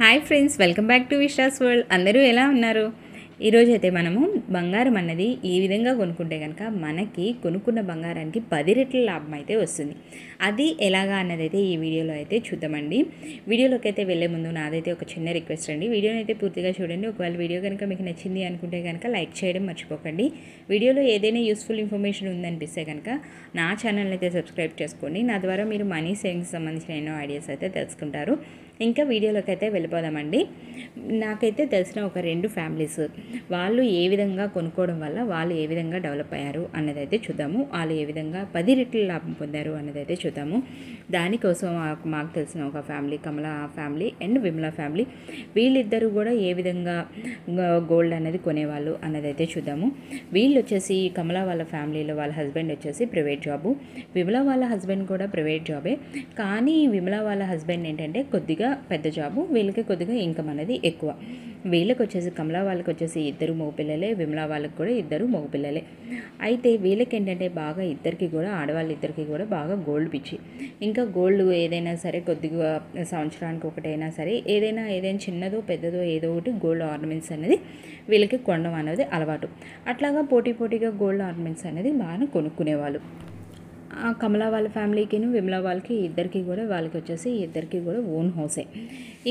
Hi friends, welcome back to Vishwas world. అందరూ ఎలా ఉన్నారు? ఈరోజు అయితే మనము బంగారం అన్నది ఈ విధంగా కొనుక్కుంటే కనుక మనకి కొనుక్కున్న బంగారానికి 10 రెట్ల లాభం అయితే వస్తుంది. అది ఎలాగా అన్నది అయితే ఈ వీడియోలో అయితే చూద్దామండి. వీడియోలోకి అయితే వెళ్ళే ముందు నాదైతే ఒక చిన్న రిక్వెస్ట్ అండి. వీడియోని అయితే పూర్తిగా చూడండి. ఒకవేళ వీడియో కనుక మీకు నచ్చింది అనుకుంటే కనుక లైక్ చేయడం మర్చిపోకండి. వీడియోలో ఏదైనా యూస్ఫుల్ ఇన్ఫర్మేషన్ ఉందనిపిస్తే కనుక నా ఛానల్ అయితే సబ్స్క్రైబ్ చేసుకోండి. నా ద్వారా మీరు మనీ సేవింగ్స్ సంబంధించిన ఎన్నో ఐడియాస్ అయితే తెలుసుకుంటారు. ఇంకా వీడియోలోకి అయితే వెళ్ళిపోదామండి. నాకైతే తెలిసిన ఒక 2 ఫ్యామిలీస్ వాళ్ళు ఏ విధంగా కొనుక్కోవడం వల్ల వాళ్ళు ఏ విధంగా డెవలప్ అయ్యారు అన్నదైతే చూద్దాము. వాళ్ళు ఏ విధంగా 10 రెట్ల లాభం పొందారు అన్నదైతే చూద్దాము. దానికోసం మాకు తెలిసిన ఒక family, Kamala family and Vimala family, వీళ్ళిద్దరూ కూడా ఏ విధంగా గోల్డ్ అనేది కొనేవాళ్ళు అన్నదైతే చూద్దాము. వీళ్ళు వచ్చేసి కమలా వాళ్ళ ఫ్యామిలీలో వాళ్ళ హస్బెండ్ వచ్చేసి ప్రైవేట్ జాబు, విమలా వాళ్ళ హస్బెండ్ కూడా ప్రైవేట్ జాబే. కానీ విమలా వాళ్ళ హస్బెండ్ ఏంటంటే కొద్దిగా పెద్ద జాబు, వీళ్ళకి కొద్దిగా ఇన్కమ్ అనేది ఎక్కువ. వీళ్ళకి వచ్చేసి కమలా వాళ్ళకి వచ్చేసి 2 మగపిల్లలే, విమలా వాళ్ళకి కూడా 2 మగపిల్లలే. అయితే వీళ్ళకి ఏంటంటే బాగా ఇద్దరికి కూడా, ఆడవాళ్ళిద్దరికి కూడా బాగా గోల్డ్ పిచ్చి. ఇంకా గోల్డ్ ఏదైనా సరే కొద్దిగా సంవత్సరానికి ఒకటైనా సరే ఏదైనా చిన్నదో పెద్దదో ఏదో ఒకటి గోల్డ్ ఆర్నమెంట్స్ అనేది వీళ్ళకి కొనడం అనేది అలవాటు. అట్లాగా పోటీగా గోల్డ్ ఆర్నమెంట్స్ అనేది బాగా కొనుక్కునేవాళ్ళు. కమలా వాళ్ళ ఫ్యామిలీకి, విమలా వాళ్ళకి వాళ్ళకి వచ్చేసి ఇద్దరికి కూడా ఓన్ హౌసే.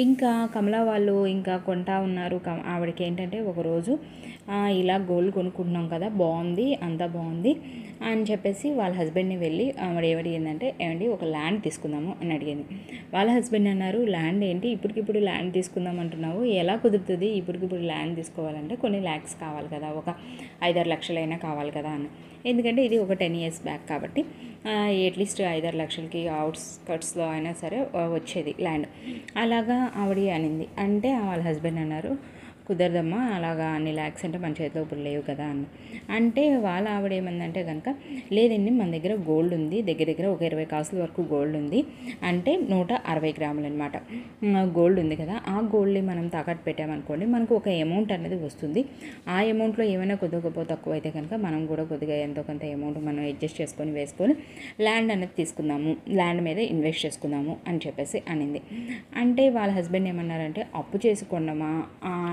ఇంకా కమలా వాళ్ళు ఇంకా కొంటా ఉన్నారు. ఆవిడకి ఏంటంటే ఒకరోజు ఇలా గోల్డ్ కొనుక్కుంటున్నాం కదా, బాగుంది, అంతా బాగుంది అని చెప్పేసి వాళ్ళ హస్బెండ్ని వెళ్ళి ఆవిడ ఏమడిగిందంటే, ఏమండి ఒక ల్యాండ్ తీసుకుందాము అని అడిగింది. వాళ్ళ హస్బెండ్ అన్నారు, ల్యాండ్ ఏంటి, ఇప్పటికిప్పుడు ల్యాండ్ తీసుకుందాం అంటున్నావు, ఎలా కుదురుతుంది, ఇప్పటికిప్పుడు ల్యాండ్ తీసుకోవాలంటే కొన్ని ల్యాక్స్ కావాలి కదా, ఒక 5-6 లక్షలైనా కావాలి కదా అని. ఎందుకంటే ఇది ఒక 10 years బ్యాక్ కాబట్టి అట్లీస్ట్ 5-6 లక్షలకి అవుట్స్కట్స్లో అయినా సరే వచ్చేది ల్యాండ్. అలాగా ఆవిడ అనింది. అంటే వాళ్ళ హస్బెండ్ అన్నారు, కుదరదమ్మా, అలాగా అన్ని ల్యాక్స్ అంటే మన చేతిలో ఇప్పుడు లేవు కదా అన్న. అంటే వాళ్ళ ఆవిడ ఏమందంటే కనుక, లేదండి మన దగ్గర గోల్డ్ ఉంది, దగ్గర ఒక 20 కాసుల వరకు గోల్డ్ ఉంది, అంటే 160 గ్రాములు అనమాట గోల్డ్ ఉంది కదా. ఆ గోల్డ్ని మనం తాకట్టు పెట్టామనుకోండి, మనకు ఒక అమౌంట్ అనేది వస్తుంది. ఆ అమౌంట్లో ఏమైనా కొద్దిగా తక్కువ అయితే కనుక మనం కూడా కొద్దిగా ఎంతో కొంత అమౌంట్ మనం అడ్జస్ట్ చేసుకొని వేసుకొని ల్యాండ్ అనేది తీసుకుందాము, ల్యాండ్ మీద ఇన్వెస్ట్ చేసుకుందాము అని చెప్పేసి అనింది. అంటే వాళ్ళ హస్బెండ్ ఏమన్నారంటే, అప్పు చేసుకున్నామా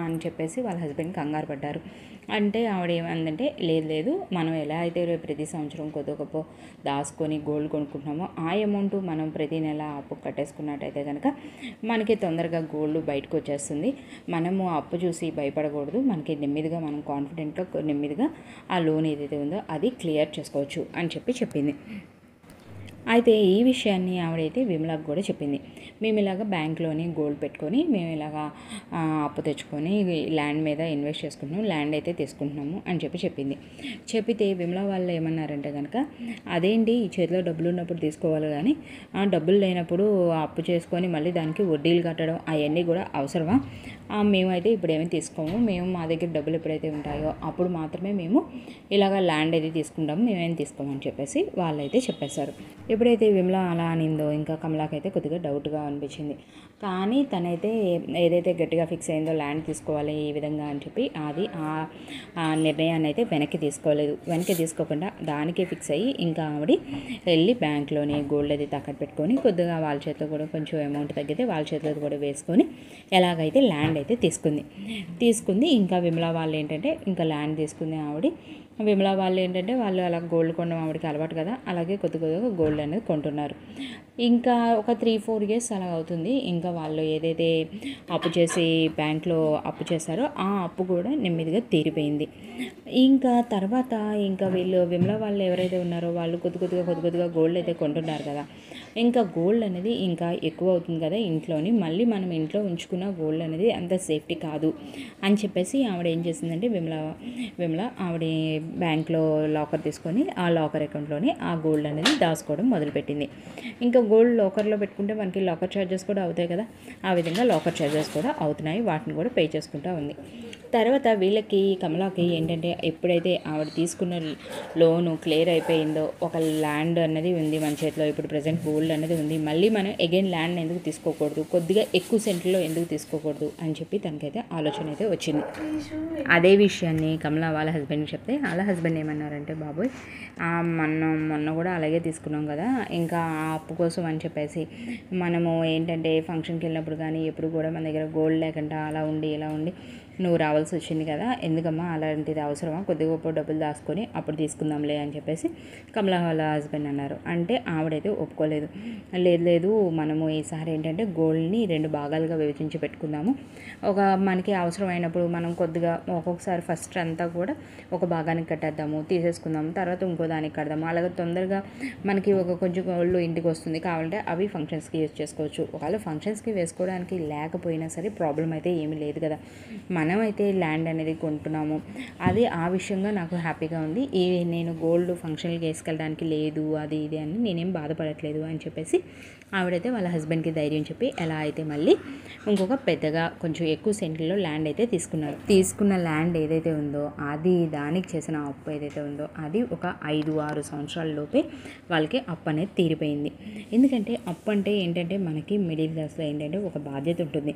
అని చెప్పేసి వాళ్ళ హస్బెండ్ కంగారు పడ్డారు. అంటే ఆవిడ ఏమందంటే, లేదు మనం ఎలా అయితే ప్రతి సంవత్సరం కొద్దిగా దాచుకొని గోల్డ్ కొనుక్కుంటున్నామో ఆ అమౌంట్ మనం ప్రతి నెల అప్పు కట్టేసుకున్నట్టయితే కనుక మనకి తొందరగా గోల్డ్ బయటకు వచ్చేస్తుంది. మనము అప్పు చూసి భయపడకూడదు, మనకి నెమ్మదిగా మనం కాన్ఫిడెంట్గా నెమ్మదిగా ఆ లోన్ ఏదైతే ఉందో అది క్లియర్ చేసుకోవచ్చు అని చెప్పింది. అయితే ఈ విషయాన్ని ఆవిడైతే విమలాకు కూడా చెప్పింది. మేము ఇలాగ బ్యాంక్లోని గోల్డ్ పెట్టుకొని మేము ఇలాగా అప్పు తెచ్చుకొని ల్యాండ్ మీద ఇన్వెస్ట్ చేసుకుంటున్నాము, ల్యాండ్ అయితే తీసుకుంటున్నాము అని చెప్పింది. చెప్పితే విమలా వాళ్ళు ఏమన్నారంటే కనుక, అదేంటి ఈ చేతిలో డబ్బులు ఉన్నప్పుడు తీసుకోవాలి కానీ డబ్బులు లేనప్పుడు అప్పు చేసుకొని మళ్ళీ దానికి వడ్డీలు కట్టడం అవన్నీ కూడా అవసరమా? మేమైతే ఇప్పుడు ఏమీ తీసుకోము, మేము మా దగ్గర డబ్బులు ఎప్పుడైతే ఉంటాయో అప్పుడు మాత్రమే మేము ఇలాగ ల్యాండ్ అయితే తీసుకుంటాము, మేమేం తీసుకోమని చెప్పేసి వాళ్ళైతే చెప్పేశారు. ఎప్పుడైతే విమల అలా అనిందో ఇంకా కమలాకైతే కొద్దిగా డౌట్గా అనిపించింది. కానీ తనైతే ఏదైతే గట్టిగా ఫిక్స్ అయిందో ల్యాండ్ తీసుకోవాలి ఈ విధంగా అని చెప్పి అది ఆ నిర్ణయాన్ని అయితే వెనక్కి తీసుకోలేదు. వెనక్కి తీసుకోకుండా దానికే ఫిక్స్ అయ్యి ఇంకా ఆవిడ వెళ్ళి బ్యాంక్లోని గోల్డ్ అది తాకట్టు పెట్టుకొని కొద్దిగా వాళ్ళ చేతిలో కూడా కొంచెం అమౌంట్ తగ్గితే వాళ్ళ చేతిలో కూడా వేసుకొని ఎలాగైతే ల్యాండ్ అయితే తీసుకుంది. ఇంకా విమల వాళ్ళు ఏంటంటే ఇంకా ల్యాండ్ తీసుకుంది ఆవిడ. విమలా వాళ్ళు ఏంటంటే వాళ్ళు అలా గోల్డ్ కొనడం ఆవిడకి అలవాటు కదా, అలాగే కొద్దిగా గోల్డ్ అనేది కొంటున్నారు. ఇంకా ఒక 3-4 years అలా అవుతుంది. ఇంకా వాళ్ళు ఏదైతే అప్పు చేసి బ్యాంక్లో అప్పు చేశారో ఆ అప్పు కూడా నెమ్మదిగా తీరిపోయింది. ఇంకా తర్వాత ఇంకా వీళ్ళు విమలా వాళ్ళు ఎవరైతే ఉన్నారో వాళ్ళు కొద్దిగా గోల్డ్ అయితే కొంటున్నారు కదా. ఇంకా గోల్డ్ అనేది ఇంకా ఎక్కువ అవుతుంది కదా ఇంట్లోని, మళ్ళీ మనం ఇంట్లో ఉంచుకున్న గోల్డ్ అనేది అంత సేఫ్టీ కాదు అని చెప్పేసి ఆవిడ ఏం చేసిందంటే విమల ఆవిడ బ్యాంక్లో లాకర్ తీసుకొని ఆ లాకర్ అకౌంట్లోనే ఆ గోల్డ్ అనేది దాచుకోవడం మొదలుపెట్టింది. ఇంకా గోల్డ్ లాకర్లో పెట్టుకుంటే మనకి లాకర్ ఛార్జెస్ కూడా అవుతాయి కదా, ఆ విధంగా లాకర్ ఛార్జెస్ కూడా అవుతున్నాయి, వాటిని కూడా పే చేసుకుంటూ ఉంది. తర్వాత వీళ్ళకి కమలాకి ఏంటంటే ఎప్పుడైతే ఆవిడ తీసుకున్న లోను క్లియర్ అయిపోయిందో ఒక ల్యాండ్ అన్నది ఉంది మన చేతిలో, ఇప్పుడు ప్రజెంట్ గోల్డ్ అన్నది ఉంది, మళ్ళీ మనం అగైన్ ల్యాండ్ ఎందుకు తీసుకోకూడదు, కొద్దిగా ఎక్కువ సెంట్లో ఎందుకు తీసుకోకూడదు అని చెప్పి తనకైతే ఆలోచన అయితే వచ్చింది. అదే విషయాన్ని కమలా వాళ్ళ హస్బెండ్కి చెప్తే వాళ్ళ హస్బెండ్ ఏమన్నారంటే, బాబోయ్ మొన్న కూడా అలాగే తీసుకున్నాం కదా, ఇంకా ఆ అప్పు కోసం అని చెప్పేసి మనము ఏంటంటే ఫంక్షన్కి వెళ్ళినప్పుడు కానీ ఎప్పుడు కూడా మన దగ్గర గోల్డ్ లేకుండా అలా ఉండి ఇలా ఉండి నువ్వు రావాల్సి వచ్చింది కదా, ఎందుకమ్మా అలాంటిది అవసరమా, కొద్దిగా గొప్ప డబ్బులు దాచుకొని అప్పుడు తీసుకుందాంలే అని చెప్పేసి కమలా వాళ్ళ హస్బెండ్ అన్నారు. అంటే ఆవిడైతే ఒప్పుకోలేదు. లేదు మనము ఈసారి ఏంటంటే గోల్డ్ని 2 భాగాలుగా విభజించి పెట్టుకుందాము, ఒక మనకి అవసరమైనప్పుడు మనం కొద్దిగా ఒక్కొక్కసారి ఫస్ట్ అంతా కూడా ఒక భాగానికి కట్టేద్దాము, తీసేసుకుందాము, తర్వాత ఇంకో దానికి కడదాము, అలాగే తొందరగా మనకి కొంచెం గోల్డ్ ఇంటికి వస్తుంది, కావాలంటే అవి ఫంక్షన్స్కి యూజ్ చేసుకోవచ్చు. ఒకవేళ ఫంక్షన్స్కి వేసుకోవడానికి లేకపోయినా సరే ప్రాబ్లం అయితే ఏమీ లేదు కదా, మనమైతే ల్యాండ్ అనేది కొంటున్నాము, అది ఆ విషయంగా నాకు హ్యాపీగా ఉంది, నేను గోల్డ్ ఫంక్షన్కి వేసుకెళ్ళడానికి లేదు అది ఇది అని నేనేం బాధపడట్లేదు అని చెప్పేసి ఆవిడైతే వాళ్ళ హస్బెండ్కి ధైర్యం చెప్పి ఎలా అయితే మళ్ళీ ఇంకొక పెద్దగా కొంచెం ఎక్కువ సెంట్లో ల్యాండ్ అయితే తీసుకున్నారు. తీసుకున్న ల్యాండ్ ఏదైతే ఉందో అది దానికి చేసిన అప్పు ఏదైతే ఉందో అది ఒక 5-6 సంవత్సరాల లోపే వాళ్ళకి అప్పు అనేది తీరిపోయింది. ఎందుకంటే అప్పు అంటే ఏంటంటే మనకి మిడిల్ క్లాస్లో ఏంటంటే ఒక బాధ్యత ఉంటుంది,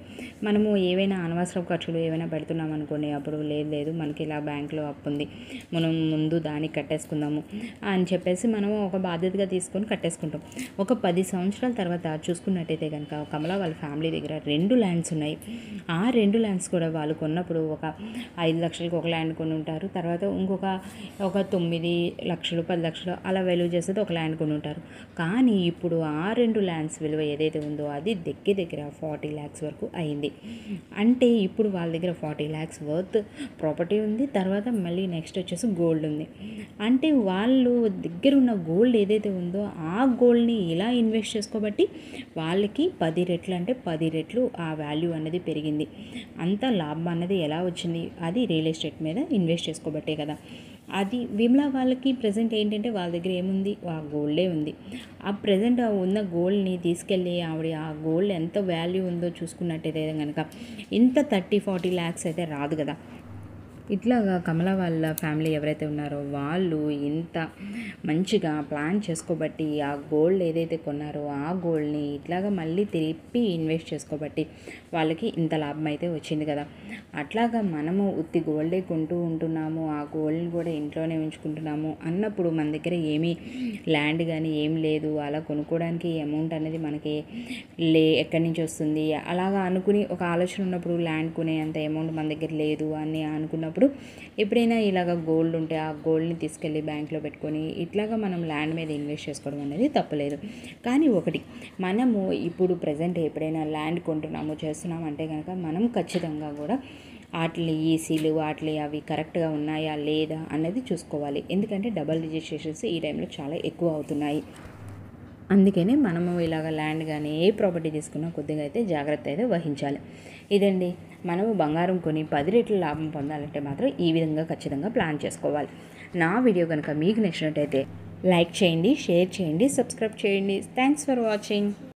మనము ఏవైనా అనవసర ఖర్చులు ఏవైనా పెడుతున్నాం అనుకోండి, అప్పుడు లేదు మనకి ఇలా బ్యాంక్లో అప్పు ఉంది, మనం ముందు దానికి కట్టేసుకుందాము అని చెప్పేసి మనము ఒక బాధ్యతగా తీసుకొని కట్టేసుకుంటాం. ఒక 10 సంవత్సరాల తర్వాత చూసుకున్నట్టయితే కనుక కమలా వాళ్ళ ఫ్యామిలీ దగ్గర 2 ల్యాండ్స్ ఉన్నాయి. ఆ 2 ల్యాండ్స్ కూడా వాళ్ళు కొన్నప్పుడు ఒక 5 లక్షలకి ఒక ల్యాండ్ కొని ఉంటారు, తర్వాత ఇంకొక 9 లక్షలు 10 లక్షలు అలా వాల్యూ చేసేది ఒక ల్యాండ్ కొని ఉంటారు. కానీ ఇప్పుడు ఆ 2 ల్యాండ్స్ విలువ ఏదైతే ఉందో అది దగ్గర 40 lakhs వరకు అయింది. అంటే ఇప్పుడు వాళ్ళ దగ్గర 40 lakhs వర్త్ ప్రాపర్టీ ఉంది, తర్వాత మళ్ళీ నెక్స్ట్ వచ్చేసి గోల్డ్ ఉంది. అంటే వాళ్ళు దగ్గర ఉన్న గోల్డ్ ఏదైతే ఉందో ఆ గోల్డ్ని ఇలా ఇన్వెస్ట్ చేసుకోబట్టి వాళ్ళకి 10 రెట్లు అంటే 10 రెట్లు ఆ వాల్యూ అనేది పెరిగింది. అంత లాభం అన్నది ఎలా వచ్చింది, అది రియల్ ఎస్టేట్ మీద ఇన్వెస్ట్ చేసుకోబట్టే కదా. అది విమలా వాళ్ళకి ప్రజెంట్ ఏంటంటే వాళ్ళ దగ్గర ఏముంది, ఆ గోల్డే ఉంది. ఆ ప్రజెంట్ ఉన్న గోల్డ్ని తీసుకెళ్ళి ఆవిడ ఆ గోల్డ్ ఎంత వాల్యూ ఉందో చూసుకున్నట్టయితే కనుక ఇంత 30-40 lakhs అయితే రాదు కదా. ఇట్లాగా కమల వాళ్ళ ఫ్యామిలీ ఎవరైతే ఉన్నారో వాళ్ళు ఇంత మంచిగా ప్లాన్ చేసుకోబట్టి ఆ గోల్డ్ ఏదైతే కొన్నారో ఆ గోల్డ్ని ఇట్లాగా మళ్ళీ తిరిపి ఇన్వెస్ట్ చేసుకోబట్టి వాళ్ళకి ఇంత లాభం అయితే వచ్చింది కదా. అట్లాగా మనము ఉత్తి గోల్డే కొంటూ ఉంటున్నాము, ఆ గోల్డ్ని కూడా ఇంట్లోనే ఉంచుకుంటున్నాము అన్నప్పుడు మన దగ్గర ఏమీ ల్యాండ్ కానీ ఏం లేదు, అలా కొనుక్కోవడానికి అమౌంట్ అనేది మనకి ఎక్కడి నుంచి వస్తుంది అలాగా అనుకుని ఒక ఆలోచన ఉన్నప్పుడు ల్యాండ్ కొనే అంత అమౌంట్ మన దగ్గర లేదు అని అనుకున్నప్పుడు ఎప్పుడైనా ఇలాగ గోల్డ్ ఉంటే ఆ గోల్డ్ని తీసుకెళ్ళి బ్యాంక్లో పెట్టుకొని ఇట్లాగా మనం ల్యాండ్ మీద ఇన్వెస్ట్ చేసుకోవడం అనేది తప్పలేదు. కానీ ఒకటి, మనము ఇప్పుడు ప్రజెంట్ ఎప్పుడైనా ల్యాండ్ కొంటున్నాము చేస్తున్నాము అంటే కనుక మనం ఖచ్చితంగా కూడా వాటి ఈసీలు వాటి అవి కరెక్ట్గా ఉన్నాయా లేదా అన్నది చూసుకోవాలి. ఎందుకంటే డబల్ రిజిస్ట్రేషన్స్ ఈ టైంలో చాలా ఎక్కువ అవుతున్నాయి. అందుకనే మనము ఇలాగ ల్యాండ్ కానీ ఏ ప్రాపర్టీ తీసుకున్నా కొద్దిగా అయితే జాగ్రత్త అయితే వహించాలి. ఇదండి, మనము బంగారం కొని 10 రెట్ల లాభం పొందాలంటే మాత్రం ఈ విధంగా ఖచ్చితంగా ప్లాన్ చేసుకోవాలి. నా వీడియో కనుక మీకు నచ్చినట్టయితే లైక్ చేయండి, షేర్ చేయండి, సబ్స్క్రైబ్ చేయండి. Thanks for watching.